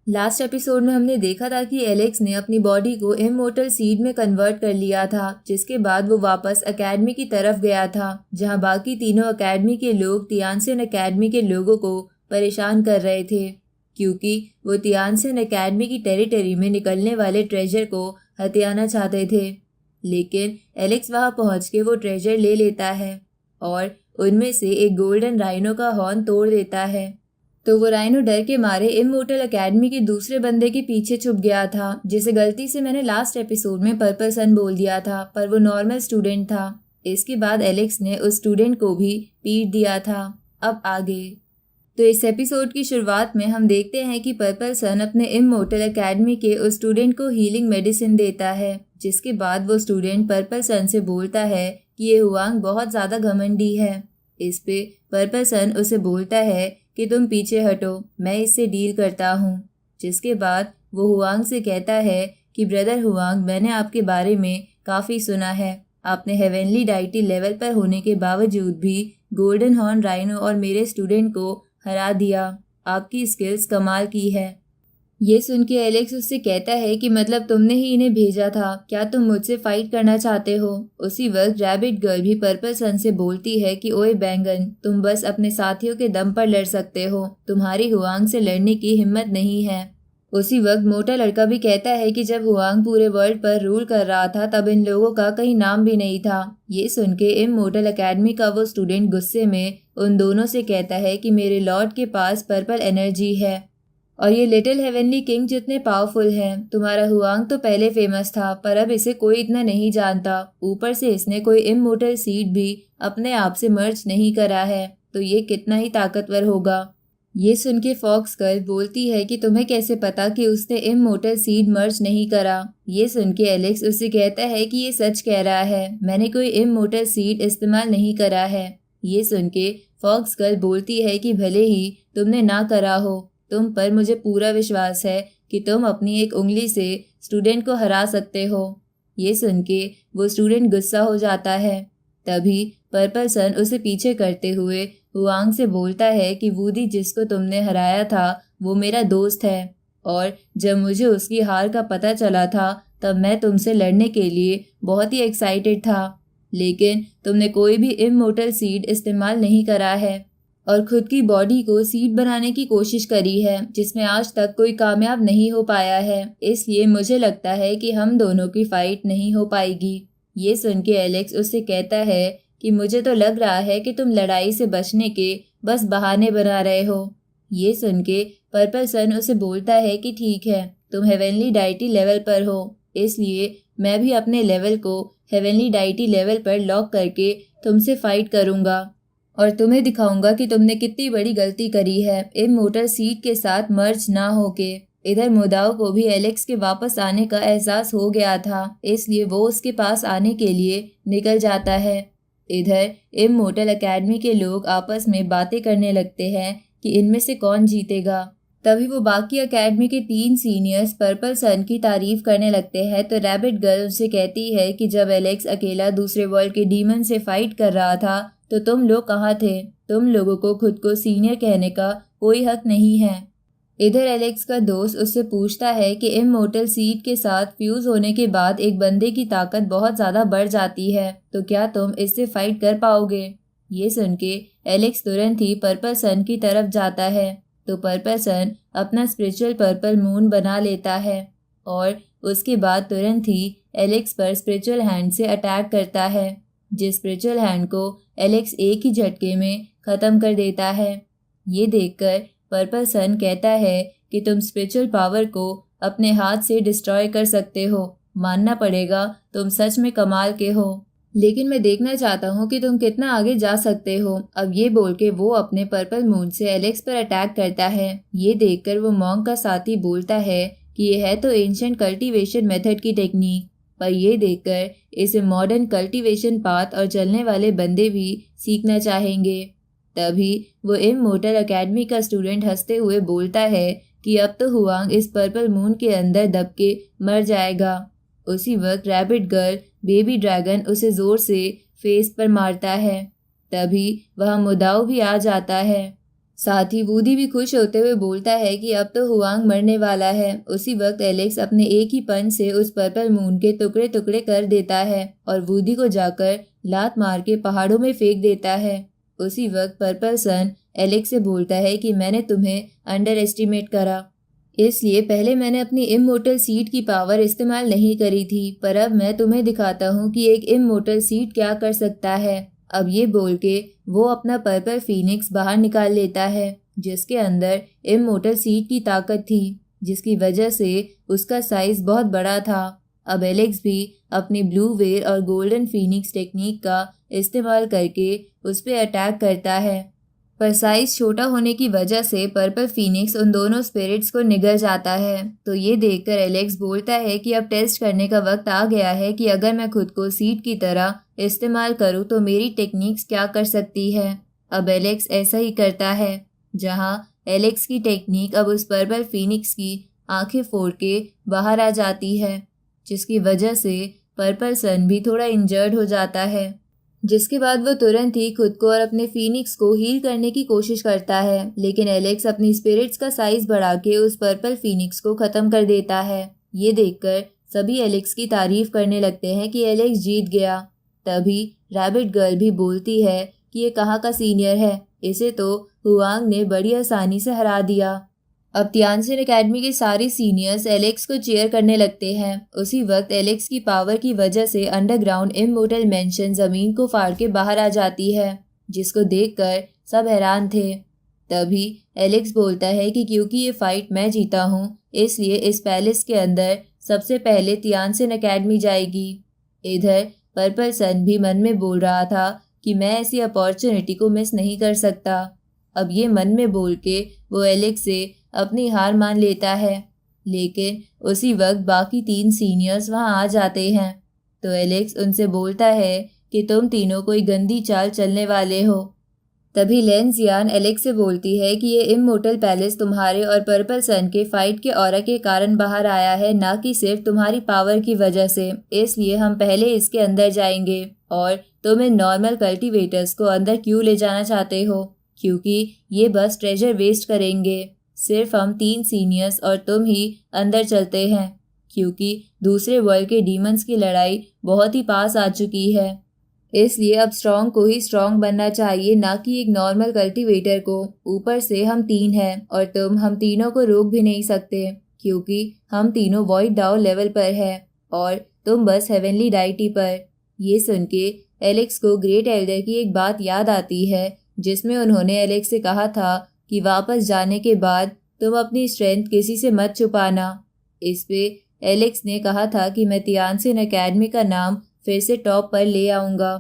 Last episode में हमने देखा था कि एलेक्स ने अपनी बॉडी को इमोर्टल सीड में कन्वर्ट कर लिया था, जिसके बाद वो वापस एकेडमी की तरफ गया था, जहां बाकी तीनों एकेडमी के लोग तियानसेन एकेडमी के लोगों को परेशान कर रहे थे, क्योंकि वो तियानसेन एकेडमी की टेरिटरी में निकलने वाले ट्रेजर को हथियाना चाहते थे। लेकिन एलेक्स वहां पहुंच के वो ट्रेजर ले लेता है और उनमें से एक गोल्डन राइनो का हॉर्न तोड़ देता है। तो वो राइनो डर के मारे इमोर्टल एकेडमी के दूसरे बंदे के पीछे छुप गया था, जिसे गलती से मैंने लास्ट एपिसोड में पर्पल सन बोल दिया था, पर वो नॉर्मल स्टूडेंट था। इसके बाद एलेक्स ने उस स्टूडेंट को भी पीट दिया था। अब आगे तो इस एपिसोड की शुरुआत में हम देखते हैं कि पर्पल सन अपने इमोर्टल एकेडमी के उस स्टूडेंट को हीलिंग मेडिसिन देता है, जिसके बाद वो स्टूडेंट पर्पल सन से बोलता है कि ये हुआंग बहुत ज़्यादा घमंडी है। इस पे पर्पल सन उसे बोलता है कि तुम पीछे हटो, मैं इससे डील करता हूँ। जिसके बाद वो हुआंग से कहता है कि ब्रदर हुआंग, मैंने आपके बारे में काफ़ी सुना है। आपने हेवनली डाइटी लेवल पर होने के बावजूद भी गोल्डन हॉर्न राइनो और मेरे स्टूडेंट को हरा दिया। आपकी स्किल्स कमाल की है। ये सुन के एलेक्स उससे कहता है कि मतलब तुमने ही इन्हें भेजा था, क्या तुम मुझसे फाइट करना चाहते हो? उसी वक्त रैबिट गर्ल भी पर्पल सन से बोलती है कि ओए बैंगन, तुम बस अपने साथियों के दम पर लड़ सकते हो, तुम्हारी हुआंग से लड़ने की हिम्मत नहीं है। उसी वक्त मोटा लड़का भी कहता है कि जब हुआंग पूरे वर्ल्ड पर रूल कर रहा था तब इन लोगों का कहीं नाम भी नहीं था। ये सुन के इमोर्टल एकेडमी का वो स्टूडेंट गुस्से में उन दोनों से कहता है कि मेरे लॉर्ड के पास पर्पल एनर्जी है और ये लिटिल हेवनली किंग जितने पावरफुल हैं। तुम्हारा हुआंग तो पहले फेमस था, पर अब इसे कोई इतना नहीं जानता। ऊपर से इसने कोई इमोर्टल सीड भी अपने आप से मर्ज नहीं करा है, तो ये कितना ही ताकतवर होगा। ये सुन के फॉक्स गर्ल बोलती है कि तुम्हें कैसे पता कि उसने इमोर्टल सीड मर्ज नहीं करा? ये सुन के एलेक्स उससे कहता है कि ये सच कह रहा है, मैंने कोई इमोर्टल सीड इस्तेमाल नहीं करा है। ये सुन के फॉक्स गर्ल बोलती है कि भले ही तुमने ना करा हो, तुम पर मुझे पूरा विश्वास है कि तुम अपनी एक उंगली से स्टूडेंट को हरा सकते हो। ये सुन के वो स्टूडेंट गुस्सा हो जाता है। तभी पर्पल सन उसे पीछे करते हुए हुआंग से बोलता है कि वूडी जिसको तुमने हराया था वो मेरा दोस्त है, और जब मुझे उसकी हार का पता चला था तब मैं तुमसे लड़ने के लिए बहुत ही एक्साइटेड था, लेकिन तुमने कोई भी इमोर्टल सीड इस्तेमाल नहीं करा है और खुद की बॉडी को सीड बनाने की कोशिश करी है, जिसमें आज तक कोई कामयाब नहीं हो पाया है। इसलिए मुझे लगता है कि हम दोनों की फाइट नहीं हो पाएगी। ये सुन के एलेक्स उससे कहता है कि मुझे तो लग रहा है कि तुम लड़ाई से बचने के बस बहाने बना रहे हो। ये सुन के पर्पल सन उसे बोलता है कि ठीक है, तुम हेवनली डाइटी लेवल पर हो, इसलिए मैं भी अपने लेवल को हेवनली डाइटी लेवल पर लॉक करके तुमसे फाइट करूंगा और तुम्हें दिखाऊंगा कि तुमने कितनी बड़ी गलती करी है इमोर्टल सीड के साथ मर्ज ना होके। इधर मुदाओ को भी एलेक्स के वापस आने का एहसास हो गया था, इसलिए वो उसके पास आने के लिए निकल जाता है। इधर इमोर्टल एकेडमी के लोग आपस में बातें करने लगते हैं कि इनमें से कौन जीतेगा। तभी वो बाकी एकेडमी के 3 सीनियर्स पर्पल सन की तारीफ करने लगते हैं, तो रैबिट गर्ल उनसे कहती है कि जब एलेक्स अकेला दूसरे वर्ल्ड के डीमन से फाइट कर रहा था तो तुम लोग कहाँ थे? तुम लोगों को खुद को सीनियर कहने का कोई हक नहीं है। इधर एलेक्स का दोस्त उससे पूछता है कि इमोर्टल सीड के साथ फ्यूज होने के बाद एक बंदे की ताकत बहुत ज्यादा बढ़ जाती है, तो क्या तुम इससे फाइट कर पाओगे? ये सुन के एलेक्स तुरंत ही पर्पल सन की तरफ जाता है, तो पर्पल सन अपना स्पिरिचुअल पर्पल मून बना लेता है और उसके बाद तुरंत ही एलेक्स पर स्पिरिचुअल हैंड से अटैक करता है, जिस स्पिरिचुअल हैंड को एलेक्स एक ही झटके में खत्म कर देता है। ये देखकर पर्पल सन कहता है कि तुम स्पिरिचुअल पावर को अपने हाथ से डिस्ट्रॉय कर सकते हो, मानना पड़ेगा तुम सच में कमाल के हो, लेकिन मैं देखना चाहता हूँ कि तुम कितना आगे जा सकते हो। अब ये बोल के वो अपने पर्पल मून से एलेक्स पर अटैक करता है। ये देखकर वो मॉन्क का साथी बोलता है कि ये है तो एंशिएंट कल्टीवेशन मेथड की टेक्निक, पर यह देखकर इसे मॉडर्न कल्टीवेशन पाथ और चलने वाले बंदे भी सीखना चाहेंगे। तभी वो इमोर्टल एकेडमी का स्टूडेंट हंसते हुए बोलता है कि अब तो हुआंग इस पर्पल मून के अंदर दब के मर जाएगा। उसी वक्त रैबिट गर्ल बेबी ड्रैगन उसे जोर से फेस पर मारता है। तभी वह मुदाओ भी आ जाता है। साथ ही वूडी भी खुश होते हुए बोलता है कि अब तो हुआंग मरने वाला है। उसी वक्त एलेक्स अपने एक ही पंच से उस पर्पल मून के टुकड़े टुकड़े कर देता है और वूडी को जाकर लात मार के पहाड़ों में फेंक देता है। उसी वक्त पर्पल सन एलेक्स से बोलता है कि मैंने तुम्हें अंडर एस्टिमेट करा, इसलिए पहले मैंने अपनी इममोर्टल सीड की पावर इस्तेमाल नहीं करी थी, पर अब मैं तुम्हें दिखाता हूँ कि एक इममोर्टल सीड क्या कर सकता है। अब ये बोल के वो अपना पर्पल फीनिक्स बाहर निकाल लेता है, जिसके अंदर इममोर्टल सीड की ताकत थी, जिसकी वजह से उसका साइज बहुत बड़ा था। अब एलेक्स भी अपनी ब्लू वेयर और गोल्डन फीनिक्स टेक्निक का इस्तेमाल करके उस पर अटैक करता है, पर साइज छोटा होने की वजह से पर्पल फीनिक्स उन दोनों स्पिरिट्स को निगल जाता है। तो ये देखकर एलेक्स बोलता है कि अब टेस्ट करने का वक्त आ गया है कि अगर मैं खुद को सीड की तरह इस्तेमाल करूं तो मेरी टेक्निक्स क्या कर सकती है। अब एलेक्स ऐसा ही करता है, जहां एलेक्स की टेक्निक अब उस पर्पल फीनिक्स की आंखें फोड़ के बाहर आ जाती है, जिसकी वजह से पर्पल सन भी थोड़ा इंजर्ड हो जाता है, जिसके बाद वो तुरंत ही खुद को और अपने फीनिक्स को हील करने की कोशिश करता है। लेकिन एलेक्स अपनी स्पिरिट्स का साइज बढ़ा के उस पर्पल फीनिक्स को खत्म कर देता है। ये देखकर सभी एलेक्स की तारीफ करने लगते हैं कि एलेक्स जीत गया। तभी रैबिट गर्ल भी बोलती है कि ये कहाँ का सीनियर है, इसे तो हुआंग ने बड़ी आसानी से हरा दिया। अब तियानसिन एकेडमी के सारे सीनियर्स एलेक्स को चीयर करने लगते हैं। उसी वक्त एलेक्स की पावर की वजह से अंडरग्राउंड इममोर्टल मेंशन जमीन को फाड़ के बाहर आ जाती है, जिसको देखकर सब हैरान थे। तभी एलेक्स बोलता है कि क्योंकि ये फाइट मैं जीता हूँ, इसलिए इस पैलेस के अंदर सबसे पहले तियानसिन एकेडमी जाएगी। इधर पर्पल सन भी मन में बोल रहा था कि मैं ऐसी अपॉर्चुनिटी को मिस नहीं कर सकता। अब ये मन में बोल के वो एलेक्स से अपनी हार मान लेता है। लेकिन उसी वक्त बाकी 3 सीनियर्स वहां आ जाते हैं, तो एलेक्स उनसे बोलता है कि तुम तीनों कोई गंदी चाल चलने वाले हो। तभी लेंजियान एलेक्स से बोलती है कि ये इममोर्टल पैलेस तुम्हारे और पर्पल सन के फाइट के ऑरा के कारण बाहर आया है, ना कि सिर्फ तुम्हारी पावर की वजह से। इसलिए हम पहले इसके अंदर जाएंगे और तुम इन नॉर्मल कल्टीवेटर्स को अंदर क्यों ले जाना चाहते हो, क्योंकि ये बस ट्रेजर वेस्ट करेंगे। सिर्फ हम 3 सीनियर्स और तुम ही अंदर चलते हैं, क्योंकि दूसरे वर्ल्ड के डीमंस की लड़ाई बहुत ही पास आ चुकी है। इसलिए अब स्ट्रॉन्ग को ही स्ट्रॉन्ग बनना चाहिए, ना कि एक नॉर्मल कल्टीवेटर को। ऊपर से हम 3 हैं और तुम हम तीनों को रोक भी नहीं सकते, क्योंकि हम तीनों वॉइड डाउ लेवल पर है और तुम बस हेवनली डाइटी पर। ये सुन के एलेक्स को ग्रेट एल्डर की एक बात याद आती है, जिसमें उन्होंने एलेक्स से कहा था कि वापस जाने के बाद तुम अपनी स्ट्रेंथ किसी से मत छुपाना। इस पे एलेक्स ने कहा था कि मैं तियानसिन एकेडमी का नाम फिर से टॉप पर ले आऊंगा।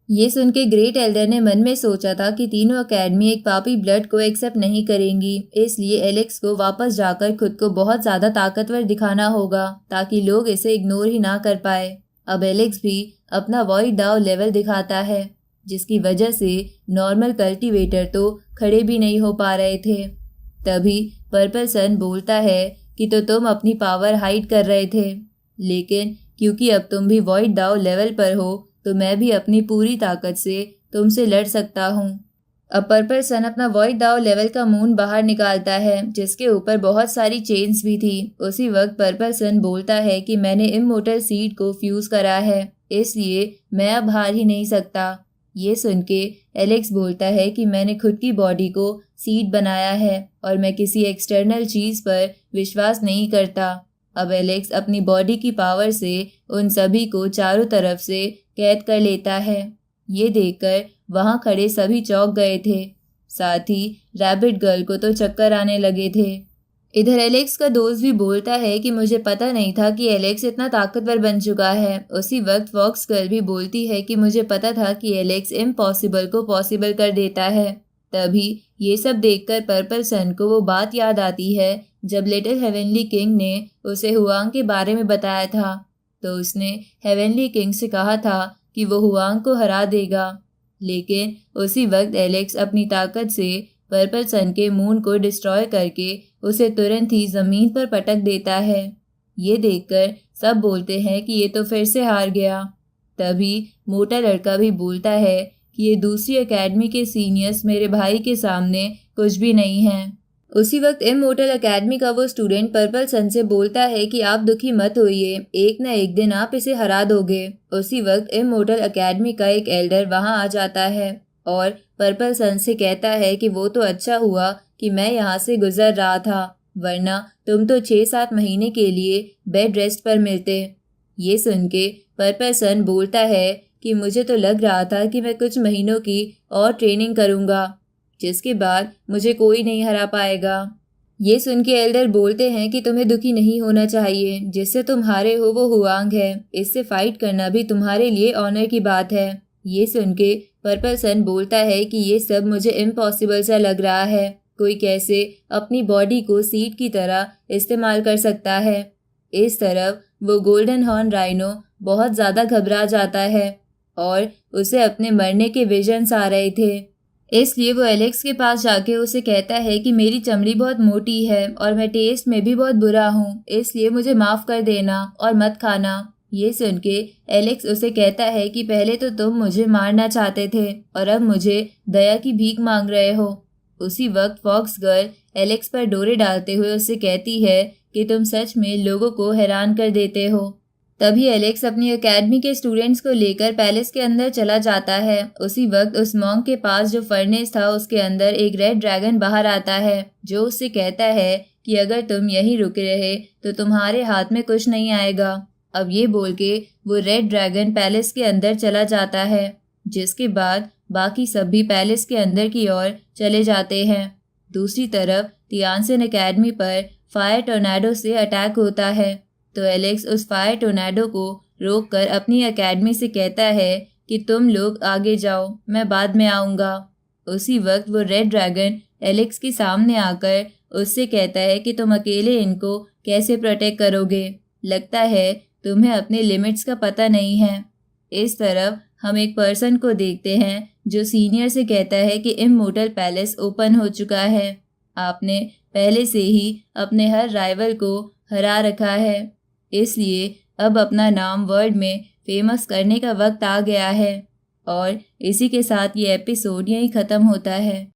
ये सुन के ग्रेट एल्डर ने मन में सोचा था कि तीनों एकेडमी एक पापी ब्लड को एक्सेप्ट नहीं करेंगी, इसलिए एलेक्स को वापस जाकर खुद को बहुत ज्यादा ताकतवर दिखाना होगा ताकि लोग इसे इग्नोर ही ना कर पाए। अब एलेक्स भी अपना वॉइड डाउ लेवल दिखाता है, जिसकी वजह से नॉर्मल कल्टीवेटर तो खड़े भी नहीं हो पा रहे थे। तभी पर्पल सन बोलता है कि तो तुम अपनी पावर हाइड कर रहे थे, लेकिन क्योंकि अब तुम भी वॉइड डाउ लेवल पर हो तो मैं भी अपनी पूरी ताकत से तुमसे लड़ सकता हूँ। अब पर्पल सन अपना वॉइड डाउ लेवल का मून बाहर निकालता है, जिसके ऊपर बहुत सारी चेन्स भी थी। उसी वक्त पर्पल सन बोलता है कि मैंने इममोर्टल सीड को फ्यूज करा है, इसलिए मैं अब हार ही नहीं सकता। ये सुन के एलेक्स बोलता है कि मैंने खुद की बॉडी को सीड बनाया है और मैं किसी एक्सटर्नल चीज पर विश्वास नहीं करता। अब एलेक्स अपनी बॉडी की पावर से उन सभी को चारों तरफ से कैद कर लेता है। ये देखकर वहां खड़े सभी चौंक गए थे, साथ ही रैबिट गर्ल को तो चक्कर आने लगे थे। इधर एलेक्स का दोस्त भी बोलता है कि मुझे पता नहीं था कि एलेक्स इतना ताकतवर बन चुका है। उसी वक्त फॉक्स गर्ल भी बोलती है कि मुझे पता था कि एलेक्स इम्पॉसिबल को पॉसिबल कर देता है। तभी ये सब देखकर पर्पल सन को वो बात याद आती है जब लिटिल हेवनली किंग ने उसे हुआंग के बारे में बताया था, तो उसने हेवनली किंग से कहा था कि वो हुआंग को हरा देगा। लेकिन उसी वक्त एलेक्स अपनी ताकत से पर्पल सन के मून को डिस्ट्रॉय करके उसे तुरंत ही जमीन पर पटक देता है। ये देखकर सब बोलते हैं कि ये तो फिर से हार गया। तभी मोटा लड़का भी बोलता है कि ये दूसरी एकेडमी के सीनियर्स मेरे भाई के सामने कुछ भी नहीं है। उसी वक्त इमोर्टल एकेडमी का वो स्टूडेंट पर्पल सन से बोलता है कि आप दुखी मत होइए, एक न एक दिन आप इसे हरा दोगे। उसी वक्त इमोर्टल एकेडमी का एक एल्डर वहां आ जाता है और पर्पल सन से कहता है कि वो तो अच्छा हुआ कि मैं यहाँ से गुजर रहा था, वरना तुम तो 6-7 महीने के लिए बेड रेस्ट पर मिलते। ये सुन के पर्पल सन बोलता है कि मुझे तो लग रहा था कि मैं कुछ महीनों की और ट्रेनिंग करूँगा, जिसके बाद मुझे कोई नहीं हरा पाएगा। ये सुन के एल्डर बोलते हैं कि तुम्हें दुखी नहीं होना चाहिए, जिससे तुम हारे हो वो हुआंग है, इससे फाइट करना भी तुम्हारे लिए ऑनर की बात है। ये सुन के पर्पल सन बोलता है कि ये सब मुझे इम्पॉसिबल सा लग रहा है, कोई कैसे अपनी बॉडी को सीड की तरह इस्तेमाल कर सकता है। इस तरफ वो गोल्डन हॉर्न राइनो बहुत ज़्यादा घबरा जाता है और उसे अपने मरने के विजन्स आ रहे थे। इसलिए वो एलेक्स के पास जाके उसे कहता है कि मेरी चमड़ी बहुत मोटी है और मैं टेस्ट में भी बहुत बुरा हूँ, इसलिए मुझे माफ़ कर देना और मत खाना। ये सुन के एलेक्स उसे कहता है कि पहले तो तुम मुझे मारना चाहते थे और अब मुझे दया की भीख मांग रहे हो। उसी वक्त फॉक्स गर्ल एलेक्स पर डोरे डालते हुए उससे कहती है कि तुम सच में लोगों को हैरान कर देते हो। तभी एलेक्स अपनी एकेडमी के स्टूडेंट्स को लेकर पैलेस के अंदर चला जाता है। उसी वक्त उस मॉन्क के पास जो फर्नेस था उसके अंदर एक रेड ड्रैगन बाहर आता है, जो उससे कहता है कि अगर तुम यहीं रुके रहे तो तुम्हारे हाथ में कुछ नहीं आएगा। अब ये बोल के वो रेड ड्रैगन पैलेस के अंदर चला जाता है, जिसके बाद बाकी सब भी पैलेस के अंदर की ओर चले जाते हैं। दूसरी तरफ तियानसेन एकेडमी पर फायर टोर्नेडो से अटैक होता है, तो एलेक्स उस फायर टोर्नेडो को रोककर अपनी एकेडमी से कहता है कि तुम लोग आगे जाओ, मैं बाद में आऊँगा। उसी वक्त वो रेड ड्रैगन एलेक्स के सामने आकर उससे कहता है कि तुम अकेले इनको कैसे प्रोटेक्ट करोगे, लगता है तुम्हें अपने लिमिट्स का पता नहीं है। इस तरफ हम एक पर्सन को देखते हैं जो सीनियर से कहता है कि इमोर्टल पैलेस ओपन हो चुका है, आपने पहले से ही अपने हर राइवल को हरा रखा है, इसलिए अब अपना नाम वर्ल्ड में फेमस करने का वक्त आ गया है। और इसी के साथ ये एपिसोड यहीं ख़त्म होता है।